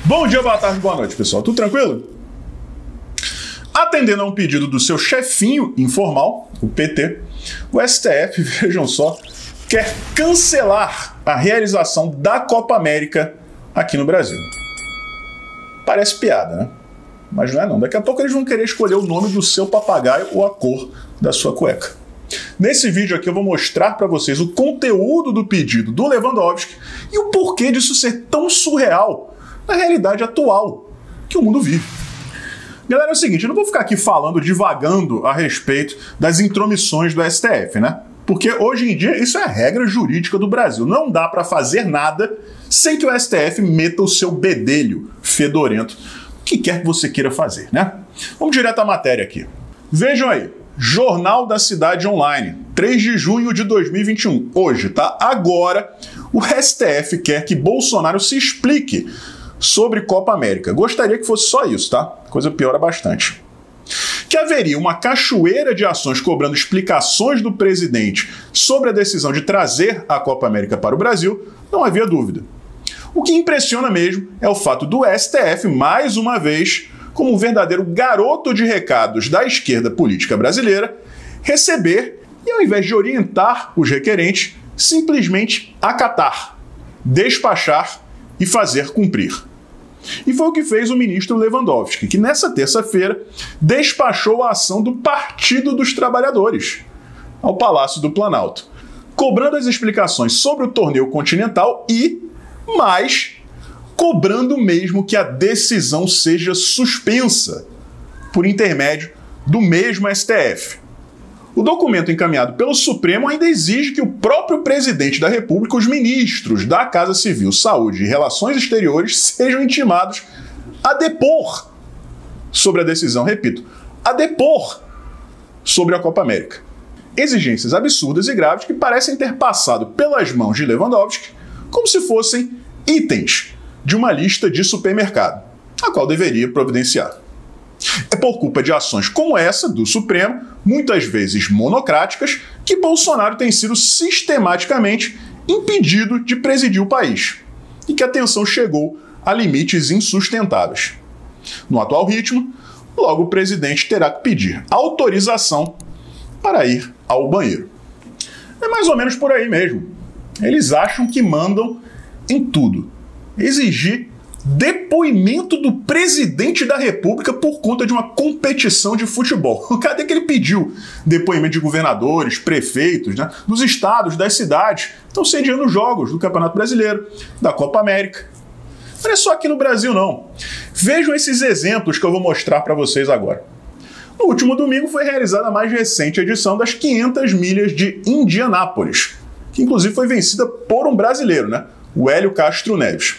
Bom dia, boa tarde, boa noite, pessoal. Tudo tranquilo? Atendendo a um pedido do seu chefinho informal, o PT, o STF, vejam só, quer cancelar a realização da Copa América aqui no Brasil. Parece piada, né? Mas não é não. Daqui a pouco eles vão querer escolher o nome do seu papagaio ou a cor da sua cueca. Nesse vídeo aqui eu vou mostrar para vocês o conteúdo do pedido do Lewandowski e o porquê disso ser tão surreal na realidade atual que o mundo vive. Galera, é o seguinte, eu não vou ficar aqui falando, divagando a respeito das intromissões do STF, né? Porque hoje em dia isso é a regra jurídica do Brasil. Não dá para fazer nada sem que o STF meta o seu bedelho fedorento, o que quer que você queira fazer, né? Vamos direto à matéria aqui. Vejam aí, Jornal da Cidade Online, 3 de junho de 2021. Hoje, tá? Agora, o STF quer que Bolsonaro se explique sobre Copa América. Gostaria que fosse só isso, tá? A coisa piora bastante. Que haveria uma cachoeira de ações cobrando explicações do presidente sobre a decisão de trazer a Copa América para o Brasil, não havia dúvida. O que impressiona mesmo é o fato do STF, mais uma vez, como um verdadeiro garoto de recados da esquerda política brasileira, receber e, ao invés de orientar os requerentes, simplesmente acatar, despachar e fazer cumprir. E foi o que fez o ministro Lewandowski, que nessa terça-feira despachou a ação do Partido dos Trabalhadores ao Palácio do Planalto, cobrando as explicações sobre o torneio continental e, mais, cobrando mesmo que a decisão seja suspensa por intermédio do mesmo STF. O documento encaminhado pelo Supremo ainda exige que o próprio presidente da República, os ministros da Casa Civil, Saúde e Relações Exteriores sejam intimados a depor sobre a decisão, repito, a depor sobre a Copa América. Exigências absurdas e graves que parecem ter passado pelas mãos de Lewandowski como se fossem itens de uma lista de supermercado, a qual deveria providenciar. É por culpa de ações como essa do Supremo, muitas vezes monocráticas, que Bolsonaro tem sido sistematicamente impedido de presidir o país e que a tensão chegou a limites insustentáveis. No atual ritmo, logo o presidente terá que pedir autorização para ir ao banheiro. É mais ou menos por aí mesmo. Eles acham que mandam em tudo. Exigir depoimento do presidente da República por conta de uma competição de futebol. Cadê que ele pediu depoimento de governadores, prefeitos, né, dos estados, das cidades? Estão sediando os jogos do Campeonato Brasileiro, da Copa América. Não é só aqui no Brasil, não. Vejam esses exemplos que eu vou mostrar para vocês agora. No último domingo foi realizada a mais recente edição das 500 milhas de Indianápolis, que inclusive foi vencida por um brasileiro, né, o Hélio Castro Neves.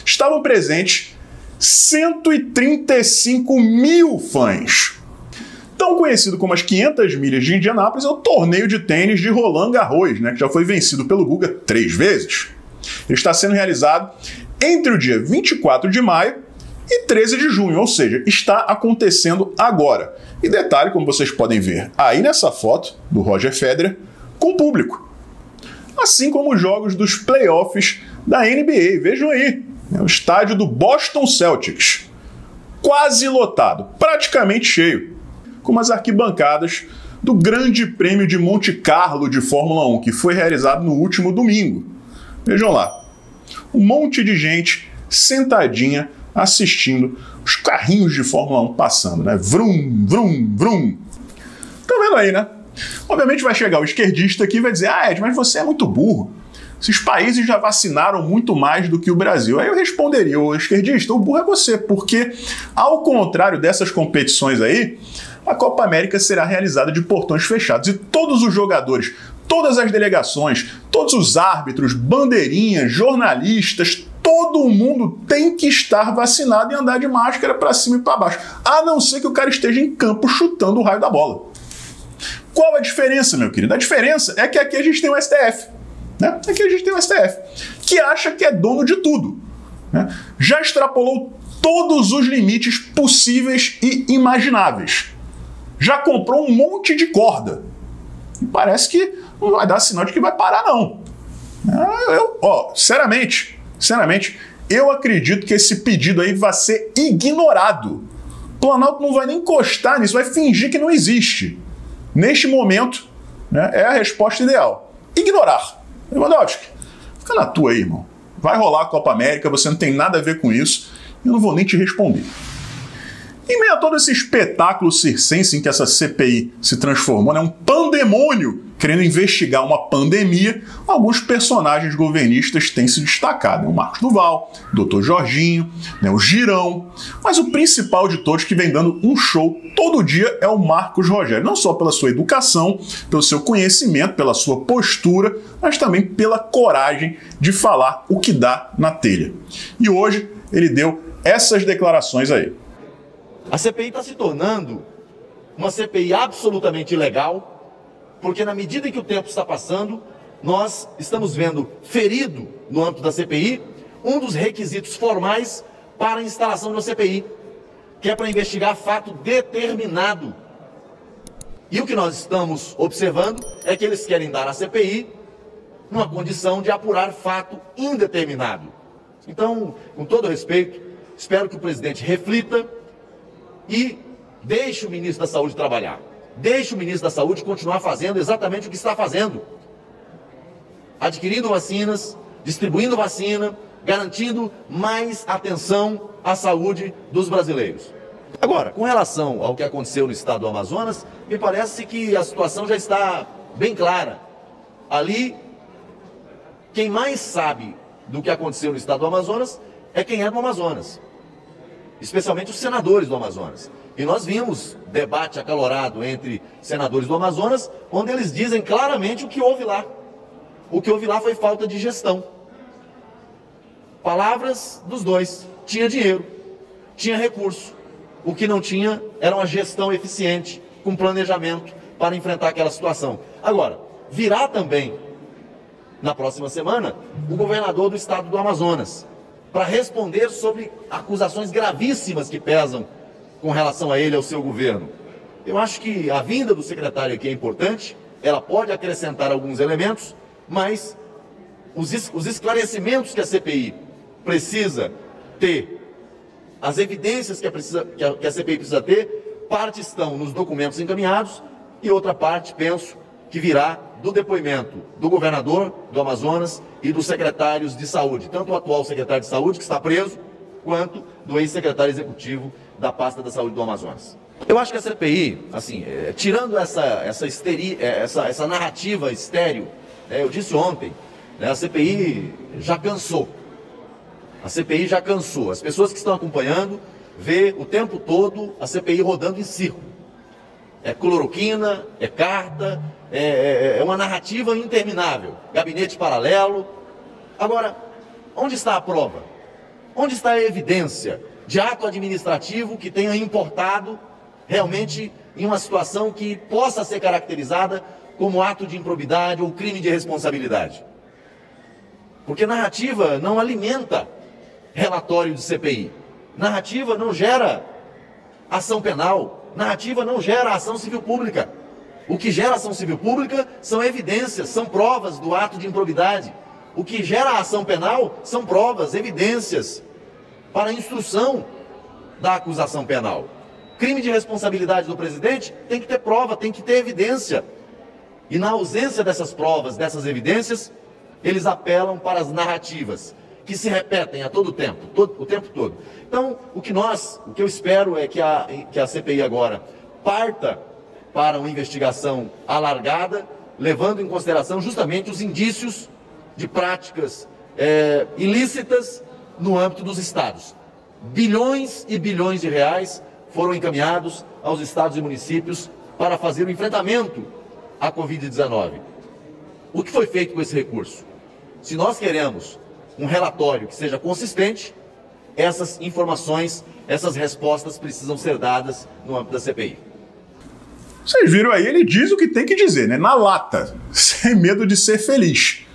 Estavam presentes 135 mil fãs. Tão conhecido como as 500 milhas de Indianápolis é o torneio de tênis de Roland Garros, né, que já foi vencido pelo Guga 3 vezes. Ele está sendo realizado entre o dia 24 de maio e 13 de junho, ou seja, está acontecendo agora. E detalhe, como vocês podem ver aí nessa foto do Roger Federer, com público. Assim como os jogos dos playoffs da NBA. Vejam aí, é o estádio do Boston Celtics, quase lotado, praticamente cheio, como as arquibancadas do Grande Prêmio de Monte Carlo de Fórmula 1, que foi realizado no último domingo. Vejam lá, um monte de gente sentadinha assistindo os carrinhos de Fórmula 1 passando, né? Vrum, vrum, vrum. Estão vendo aí, né? Obviamente vai chegar o esquerdista aqui e vai dizer: ah, Ed, mas você é muito burro. Esses países já vacinaram muito mais do que o Brasil. Aí eu responderia: ô esquerdista, o burro é você, porque ao contrário dessas competições aí, a Copa América será realizada de portões fechados e todos os jogadores, todas as delegações, todos os árbitros, bandeirinhas, jornalistas, todo mundo tem que estar vacinado e andar de máscara para cima e para baixo, a não ser que o cara esteja em campo chutando o raio da bola. Qual a diferença, meu querido? A diferença é que aqui a gente tem o STF. Né? Aqui a gente tem o STF, que acha que é dono de tudo. Né? Já extrapolou todos os limites possíveis e imagináveis. Já comprou um monte de corda. E parece que não vai dar sinal de que vai parar, não. Sinceramente, eu acredito que esse pedido aí vai ser ignorado. O Planalto não vai nem encostar nisso, vai fingir que não existe. Neste momento, né, é a resposta ideal. Ignorar. Lewandowski, fica na tua aí, irmão. Vai rolar a Copa América, você não tem nada a ver com isso, e eu não vou nem te responder. Em meio a todo esse espetáculo circense em que essa CPI se transformou, né, um pandemônio querendo investigar uma pandemia, alguns personagens governistas têm se destacado. Né? O Marcos Duval, o Dr. Jorginho, né, o Girão. Mas o principal de todos que vem dando um show todo dia é o Marcos Rogério. Não só pela sua educação, pelo seu conhecimento, pela sua postura, mas também pela coragem de falar o que dá na telha. E hoje ele deu essas declarações aí. A CPI está se tornando uma CPI absolutamente ilegal, porque na medida em que o tempo está passando, nós estamos vendo ferido, no âmbito da CPI, um dos requisitos formais para a instalação de uma CPI, que é para investigar fato determinado. E o que nós estamos observando é que eles querem dar à CPI uma condição de apurar fato indeterminado. Então, com todo respeito, espero que o presidente reflita e deixe o ministro da Saúde trabalhar. Deixe o ministro da Saúde continuar fazendo exatamente o que está fazendo. Adquirindo vacinas, distribuindo vacina, garantindo mais atenção à saúde dos brasileiros. Agora, com relação ao que aconteceu no estado do Amazonas, me parece que a situação já está bem clara. Ali, quem mais sabe do que aconteceu no estado do Amazonas é quem é do Amazonas. Especialmente os senadores do Amazonas. E nós vimos debate acalorado entre senadores do Amazonas, onde eles dizem claramente o que houve lá. O que houve lá foi falta de gestão. Palavras dos dois. Tinha dinheiro, tinha recurso. O que não tinha era uma gestão eficiente, com planejamento para enfrentar aquela situação. Agora, virá também, na próxima semana, o governador do estado do Amazonas, para responder sobre acusações gravíssimas que pesam com relação a ele e ao seu governo. Eu acho que a vinda do secretário aqui é importante, ela pode acrescentar alguns elementos, mas os esclarecimentos que a CPI precisa ter, as evidências que a CPI precisa ter, parte estão nos documentos encaminhados e outra parte, penso, que virá do depoimento do governador do Amazonas e dos secretários de saúde, tanto o atual secretário de saúde, que está preso, quanto do ex-secretário executivo da pasta da saúde do Amazonas. Eu acho que a CPI, assim, tirando essa narrativa estéril, eu disse ontem, a CPI já cansou. A CPI já cansou. As pessoas que estão acompanhando vê o tempo todo a CPI rodando em círculo. É cloroquina, é carta, é uma narrativa interminável. Gabinete paralelo. Agora, onde está a prova? Onde está a evidência de ato administrativo que tenha importado realmente em uma situação que possa ser caracterizada como ato de improbidade ou crime de responsabilidade? Porque narrativa não alimenta relatório de CPI. Narrativa não gera ação penal. Narrativa não gera ação civil pública. O que gera ação civil pública são evidências, são provas do ato de improbidade. O que gera ação penal são provas, evidências para a instrução da acusação penal. Crime de responsabilidade do presidente tem que ter prova, tem que ter evidência. E na ausência dessas provas, dessas evidências, eles apelam para as narrativas, que se repetem a todo tempo, o tempo todo. Então, o que eu espero é que a CPI agora parta para uma investigação alargada, levando em consideração justamente os indícios de práticas ilícitas no âmbito dos estados. Bilhões e bilhões de reais foram encaminhados aos estados e municípios para fazer o enfrentamento à Covid-19. O que foi feito com esse recurso? Se nós queremos um relatório que seja consistente, essas informações, essas respostas precisam ser dadas no âmbito da CPI. Vocês viram aí, ele diz o que tem que dizer, né? Na lata, sem medo de ser feliz.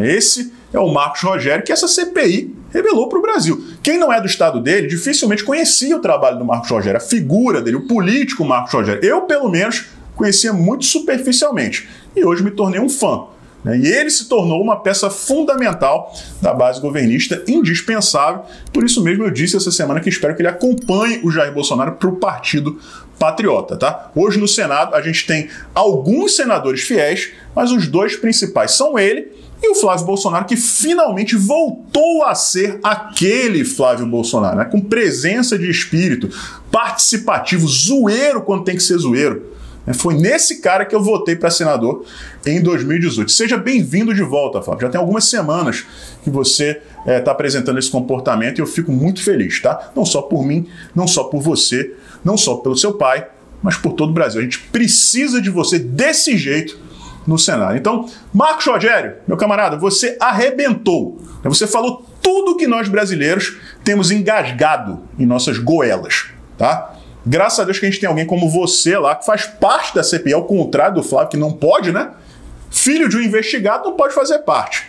Esse é o Marcos Rogério que essa CPI revelou para o Brasil. Quem não é do estado dele dificilmente conhecia o trabalho do Marcos Rogério, a figura dele, o político Marcos Rogério. Eu, pelo menos, conhecia muito superficialmente e hoje me tornei um fã. né? E ele se tornou uma peça fundamental da base governista, indispensável. Por isso mesmo eu disse essa semana que espero que ele acompanhe o Jair Bolsonaro para o Partido Patriota, tá? Hoje no Senado a gente tem alguns senadores fiéis, mas os dois principais são ele e o Flávio Bolsonaro, que finalmente voltou a ser aquele Flávio Bolsonaro, né? Com presença de espírito, participativo, zoeiro quando tem que ser zoeiro. Foi nesse cara que eu votei para senador em 2018. Seja bem-vindo de volta, Flávio. Já tem algumas semanas que você está apresentando esse comportamento e eu fico muito feliz, tá? Não só por mim, não só por você, não só pelo seu pai, mas por todo o Brasil. A gente precisa de você desse jeito no Senado. Então, Marcos Rogério, meu camarada, você arrebentou. Você falou tudo que nós brasileiros temos engasgado em nossas goelas, tá? Graças a Deus que a gente tem alguém como você lá, que faz parte da CPI, ao contrário do Flávio, que não pode, né? Filho de um investigado não pode fazer parte.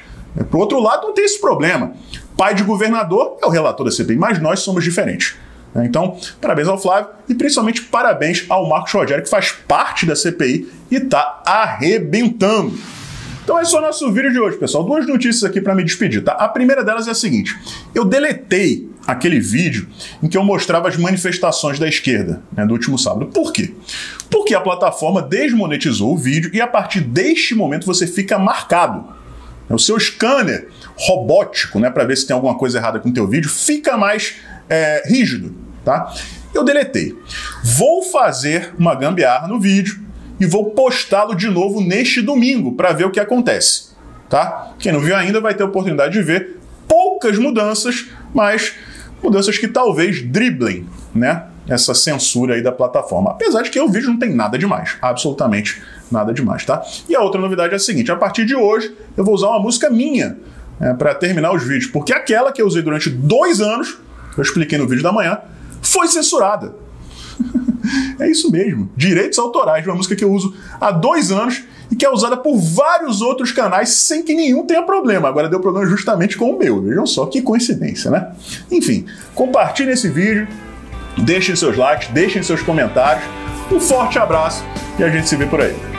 Por outro lado, não tem esse problema. Pai de governador é o relator da CPI, mas nós somos diferentes. Então, parabéns ao Flávio e principalmente parabéns ao Marcos Rogério, que faz parte da CPI e tá arrebentando. Então esse é o nosso vídeo de hoje, pessoal. Duas notícias aqui para me despedir, tá? A primeira delas é a seguinte: eu deletei aquele vídeo em que eu mostrava as manifestações da esquerda, né, do último sábado. Por quê? Porque a plataforma desmonetizou o vídeo e a partir deste momento você fica marcado. O seu scanner robótico, né, para ver se tem alguma coisa errada com o teu vídeo, fica mais rígido, tá? Eu deletei. Vou fazer uma gambiarra no vídeo e vou postá-lo de novo neste domingo para ver o que acontece, tá? Quem não viu ainda vai ter a oportunidade de ver poucas mudanças, mas mudanças que talvez driblem, né, essa censura aí da plataforma. Apesar de que o vídeo não tem nada demais, absolutamente nada demais, tá? E a outra novidade é a seguinte: a partir de hoje eu vou usar uma música minha para terminar os vídeos, porque aquela que eu usei durante 2 anos, eu expliquei no vídeo da manhã, foi censurada. É isso mesmo, direitos autorais de uma música que eu uso há 2 anos e que é usada por vários outros canais sem que nenhum tenha problema. Agora deu problema justamente com o meu, vejam só que coincidência, né? Enfim, compartilhem esse vídeo, deixem seus likes, deixem seus comentários, um forte abraço e a gente se vê por aí.